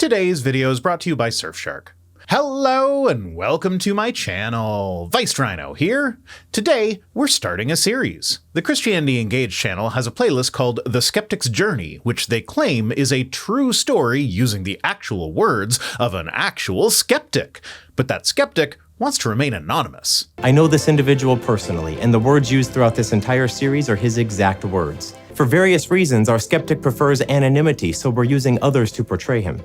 Today's video is brought to you by Surfshark. Hello and welcome to my channel. Rhino here. Today, we're starting a series. The Christianity Engaged channel has a playlist called The Skeptic's Journey, which they claim is a true story using the actual words of an actual skeptic. But that skeptic wants to remain anonymous. I know this individual personally, and the words used throughout this entire series are his exact words. For various reasons, our skeptic prefers anonymity, so we're using others to portray him.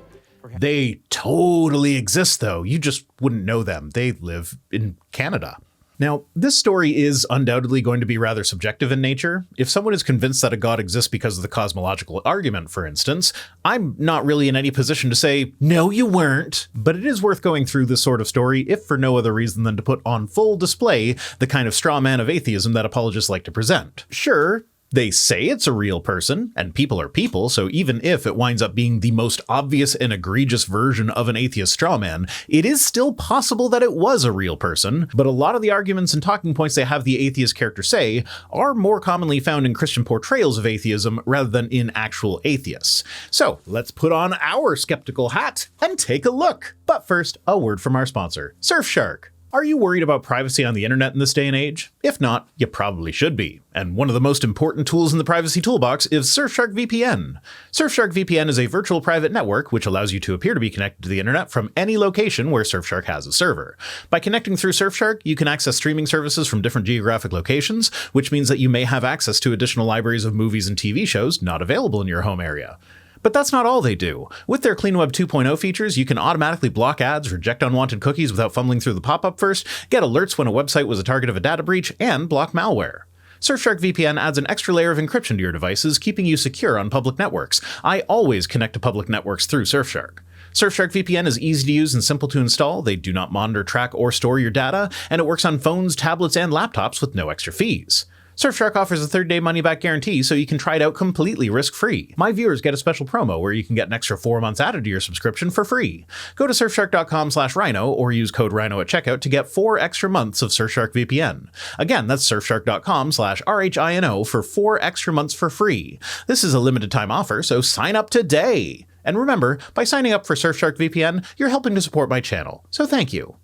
They totally exist, though. You just wouldn't know them. They live in Canada. Now, this story is undoubtedly going to be rather subjective in nature. If someone is convinced that a god exists because of the cosmological argument, for instance, I'm not really in any position to say, no, you weren't. But it is worth going through this sort of story, if for no other reason than to put on full display the kind of straw man of atheism that apologists like to present. Sure, they say it's a real person, and people are people, so even if it winds up being the most obvious and egregious version of an atheist strawman, it is still possible that it was a real person. But a lot of the arguments and talking points they have the atheist character say are more commonly found in Christian portrayals of atheism rather than in actual atheists. So let's put on our skeptical hat and take a look. But first, a word from our sponsor, Surfshark. Are you worried about privacy on the internet in this day and age? If not, you probably should be. And one of the most important tools in the privacy toolbox is Surfshark VPN. Surfshark VPN is a virtual private network which allows you to appear to be connected to the internet from any location where Surfshark has a server. By connecting through Surfshark, you can access streaming services from different geographic locations, which means that you may have access to additional libraries of movies and TV shows not available in your home area. But that's not all they do. With their Clean Web 2.0 features, you can automatically block ads, reject unwanted cookies without fumbling through the pop-up first, get alerts when a website was a target of a data breach, and block malware. Surfshark VPN adds an extra layer of encryption to your devices, keeping you secure on public networks. I always connect to public networks through Surfshark. Surfshark VPN is easy to use and simple to install. They do not monitor, track, or store your data, and it works on phones, tablets, and laptops with no extra fees. Surfshark offers a 30-day money-back guarantee, so you can try it out completely risk-free. My viewers get a special promo where you can get an extra 4 months added to your subscription for free. Go to surfshark.com/rhino or use code Rhino at checkout to get 4 extra months of Surfshark VPN. Again, that's surfshark.com/RHINO for 4 extra months for free. This is a limited time offer, so sign up today. And remember, by signing up for Surfshark VPN, you're helping to support my channel, so thank you.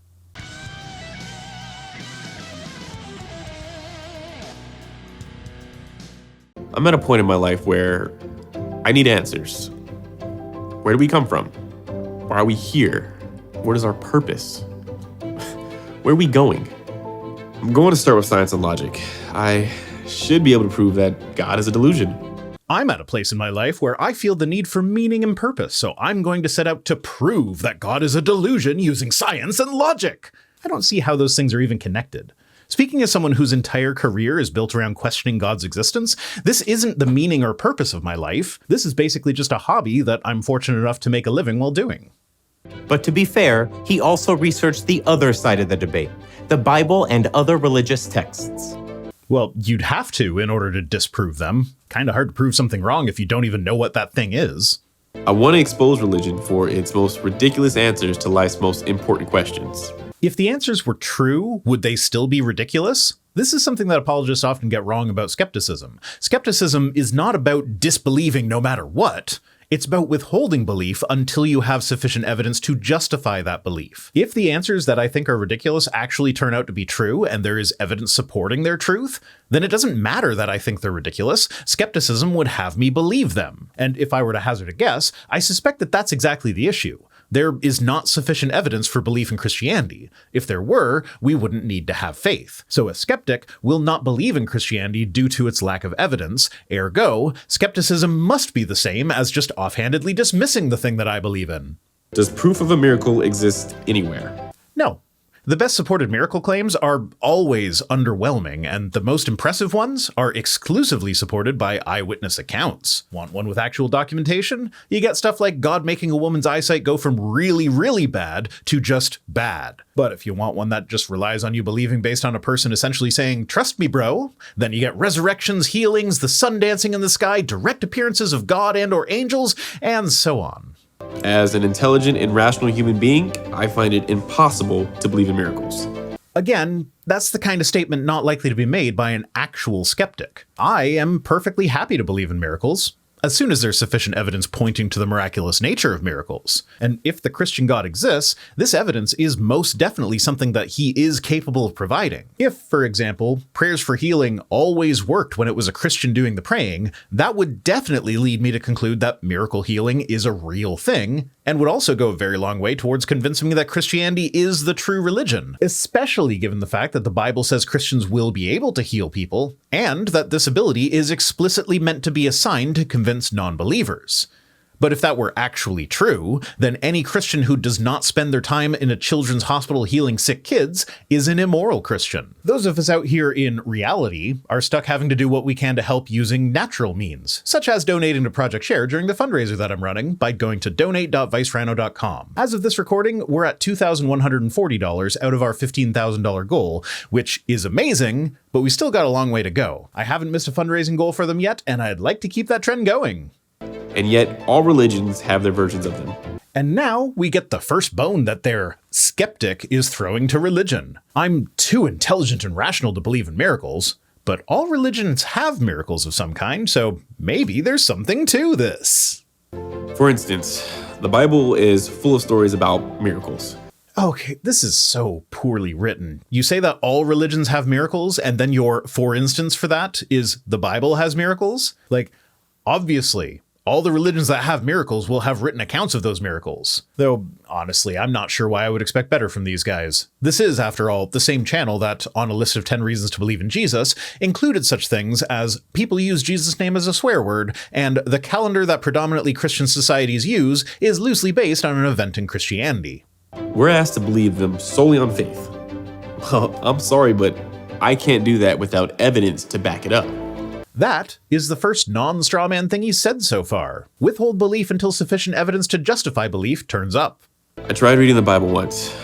I'm at a point in my life where I need answers. Where do we come from? Why are we here? What is our purpose? Where are we going? I'm going to start with science and logic. I should be able to prove that God is a delusion. I'm at a place in my life where I feel the need for meaning and purpose, so I'm going to set out to prove that God is a delusion using science and logic. I don't see how those things are even connected. Speaking as someone whose entire career is built around questioning God's existence, this isn't the meaning or purpose of my life. This is basically just a hobby that I'm fortunate enough to make a living while doing. But to be fair, he also researched the other side of the debate, the Bible and other religious texts. Well, you'd have to in order to disprove them. Kinda hard to prove something wrong if you don't even know what that thing is. I want to expose religion for its most ridiculous answers to life's most important questions. If the answers were true, would they still be ridiculous? This is something that apologists often get wrong about skepticism. Skepticism is not about disbelieving no matter what. It's about withholding belief until you have sufficient evidence to justify that belief. If the answers that I think are ridiculous actually turn out to be true and there is evidence supporting their truth, then it doesn't matter that I think they're ridiculous. Skepticism would have me believe them. And if I were to hazard a guess, I suspect that that's exactly the issue. There is not sufficient evidence for belief in Christianity. If there were, we wouldn't need to have faith. So a skeptic will not believe in Christianity due to its lack of evidence. Ergo, skepticism must be the same as just offhandedly dismissing the thing that I believe in. Does proof of a miracle exist anywhere? No. The best supported miracle claims are always underwhelming, and the most impressive ones are exclusively supported by eyewitness accounts. Want one with actual documentation? You get stuff like God making a woman's eyesight go from really, really bad to just bad. But if you want one that just relies on you believing based on a person essentially saying, "Trust me, bro," then you get resurrections, healings, the sun dancing in the sky, direct appearances of God and or angels, and so on. As an intelligent and rational human being, I find it impossible to believe in miracles. Again, that's the kind of statement not likely to be made by an actual skeptic. I am perfectly happy to believe in miracles. as soon as there's sufficient evidence pointing to the miraculous nature of miracles. And if the Christian God exists, this evidence is most definitely something that he is capable of providing. If, for example, prayers for healing always worked when it was a Christian doing the praying, that would definitely lead me to conclude that miracle healing is a real thing, and would also go a very long way towards convincing me that Christianity is the true religion, especially given the fact that the Bible says Christians will be able to heal people, and that this ability is explicitly meant to be assigned to convince non-believers. But if that were actually true, then any Christian who does not spend their time in a children's hospital healing sick kids is an immoral Christian. Those of us out here in reality are stuck having to do what we can to help using natural means, such as donating to Project Share during the fundraiser that I'm running by going to donate.vicerhino.com. As of this recording, we're at $2,140 out of our $15,000 goal, which is amazing, but we still got a long way to go. I haven't missed a fundraising goal for them yet, and I'd like to keep that trend going. And yet, all religions have their versions of them. And now we get the first bone that their skeptic is throwing to religion. I'm too intelligent and rational to believe in miracles, but all religions have miracles of some kind, so maybe there's something to this. For instance, the Bible is full of stories about miracles. Okay, this is so poorly written. You say that all religions have miracles, and then your for instance for that is the Bible has miracles? Like, obviously, all the religions that have miracles will have written accounts of those miracles. Though, honestly, I'm not sure why I would expect better from these guys. This is, after all, the same channel that, on a list of 10 reasons to believe in Jesus, included such things as people use Jesus' name as a swear word, and the calendar that predominantly Christian societies use is loosely based on an event in Christianity. We're asked to believe them solely on faith. Well, I'm sorry, but I can't do that without evidence to back it up. That is the first non-strawman thing he's said so far. Withhold belief until sufficient evidence to justify belief turns up. I tried reading the Bible once.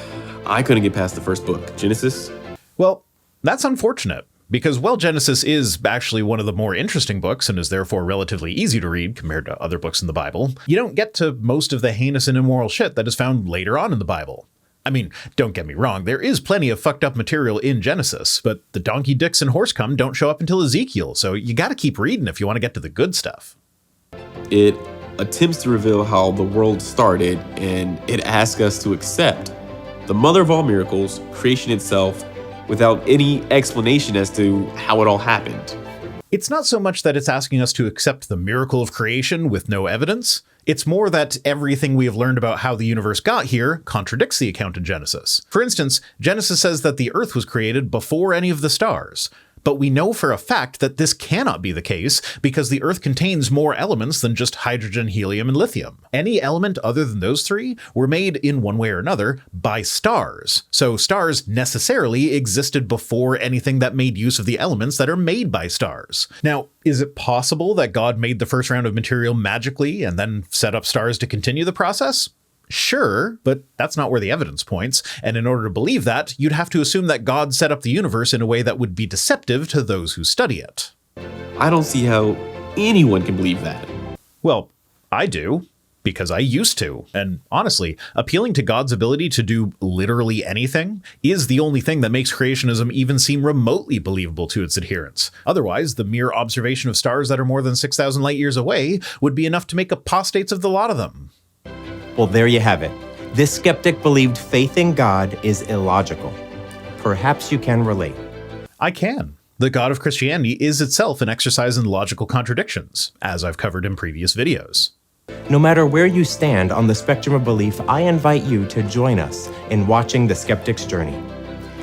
I couldn't get past the first book, Genesis. Well, that's unfortunate, because while Genesis is actually one of the more interesting books and is therefore relatively easy to read compared to other books in the Bible, you don't get to most of the heinous and immoral shit that is found later on in the Bible. I mean, don't get me wrong, there is plenty of fucked up material in Genesis, but the donkey dicks and horse cum don't show up until Ezekiel, so you gotta keep reading if you want to get to the good stuff. It attempts to reveal how the world started, and it asks us to accept the mother of all miracles, creation itself, without any explanation as to how it all happened. It's not so much that it's asking us to accept the miracle of creation with no evidence. It's more that everything we have learned about how the universe got here contradicts the account in Genesis. For instance, Genesis says that the Earth was created before any of the stars. But we know for a fact that this cannot be the case because the Earth contains more elements than just hydrogen, helium, and lithium. Any element other than those three were made in one way or another by stars. So stars necessarily existed before anything that made use of the elements that are made by stars. Now, is it possible that God made the first round of material magically and then set up stars to continue the process? Sure, but that's not where the evidence points, and in order to believe that, you'd have to assume that God set up the universe in a way that would be deceptive to those who study it. I don't see how anyone can believe that. Well, I do, because I used to, and honestly, appealing to God's ability to do literally anything is the only thing that makes creationism even seem remotely believable to its adherents. Otherwise, the mere observation of stars that are more than 6,000 light years away would be enough to make apostates of the lot of them. Well, there you have it. This skeptic believed faith in God is illogical. Perhaps you can relate. I can. The God of Christianity is itself an exercise in logical contradictions, as I've covered in previous videos. No matter where you stand on the spectrum of belief, I invite you to join us in watching the skeptic's journey.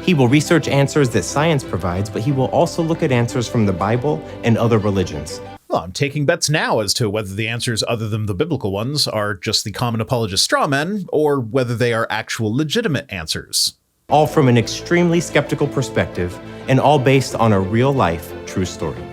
He will research answers that science provides, but he will also look at answers from the Bible and other religions. Well, I'm taking bets now as to whether the answers other than the biblical ones are just the common apologist straw men, or whether they are actual legitimate answers. All from an extremely skeptical perspective, and all based on a real-life true story.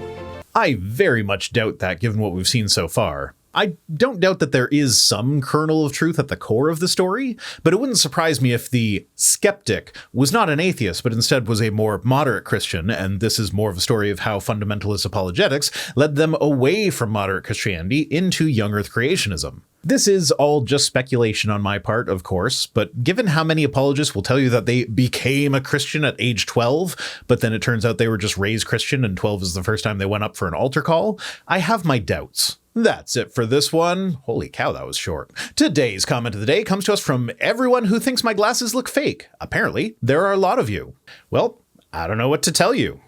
I very much doubt that, given what we've seen so far. I don't doubt that there is some kernel of truth at the core of the story, but it wouldn't surprise me if the skeptic was not an atheist, but instead was a more moderate Christian, and this is more of a story of how fundamentalist apologetics led them away from moderate Christianity into young earth creationism. This is all just speculation on my part, of course, but given how many apologists will tell you that they became a Christian at age 12, but then it turns out they were just raised Christian and 12 is the first time they went up for an altar call, I have my doubts. That's it for this one. Holy cow, that was short. Today's comment of the day comes to us from everyone who thinks my glasses look fake. Apparently, there are a lot of you. Well, I don't know what to tell you.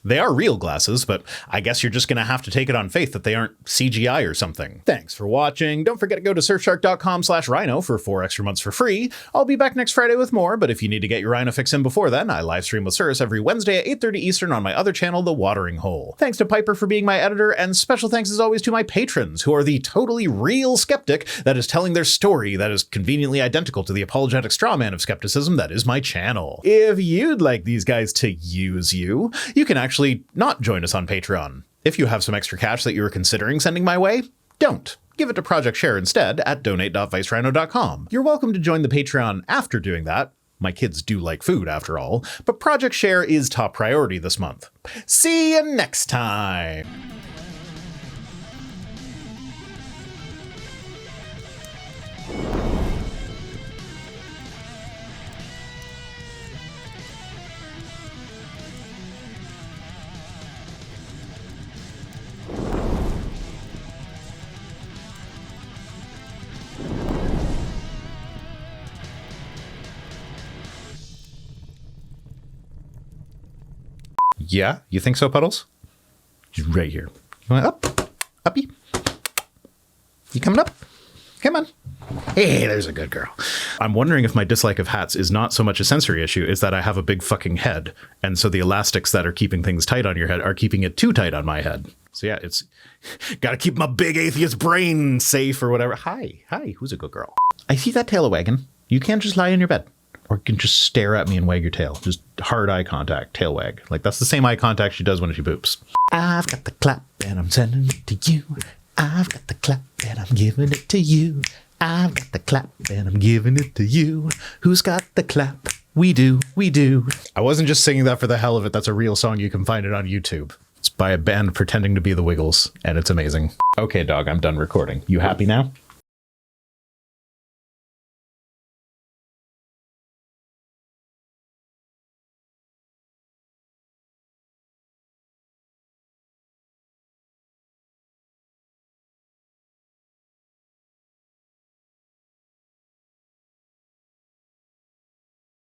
They are real glasses, but I guess you're just going to have to take it on faith that they aren't CGI or something. Thanks for watching. Don't forget to go to surfshark.com/rhino for 4 extra months for free. I'll be back next Friday with more, but if you need to get your Rhino fix in before then, I live stream with Cirrus every Wednesday at 8:30 Eastern on my other channel, The Watering Hole. Thanks to Piper for being my editor, and special thanks as always to my patrons, who are the totally real skeptic that is telling their story that is conveniently identical to the apologetic straw man of skepticism that is my channel. If you'd like these guys to use you, you can actually not join us on Patreon. If you have some extra cash that you were considering sending my way, don't. Give it to Project Share instead at donate.vicerhino.com. You're welcome to join the Patreon after doing that. My kids do like food after all, but Project Share is top priority this month. See you next time! Yeah, you think so, Puddles? Right here. You want up? Uppy? You coming up? Come on. Hey, there's a good girl. I'm wondering if my dislike of hats is not so much a sensory issue, is that I have a big fucking head. And so the elastics that are keeping things tight on your head are keeping it too tight on my head. So yeah, it's gotta keep my big atheist brain safe or whatever. Hi, who's a good girl? I see that tail wagging. You can't just lie in your bed. Or you can just stare at me and wag your tail. Just hard eye contact, tail wag. Like that's the same eye contact she does when she poops. I've got the clap and I'm sending it to you. I've got the clap and I'm giving it to you. I've got the clap and I'm giving it to you. Who's got the clap? We do, we do. I wasn't just singing that for the hell of it. That's a real song. You can find it on YouTube. It's by a band pretending to be the Wiggles, and it's amazing. Okay, dog, I'm done recording. You happy now?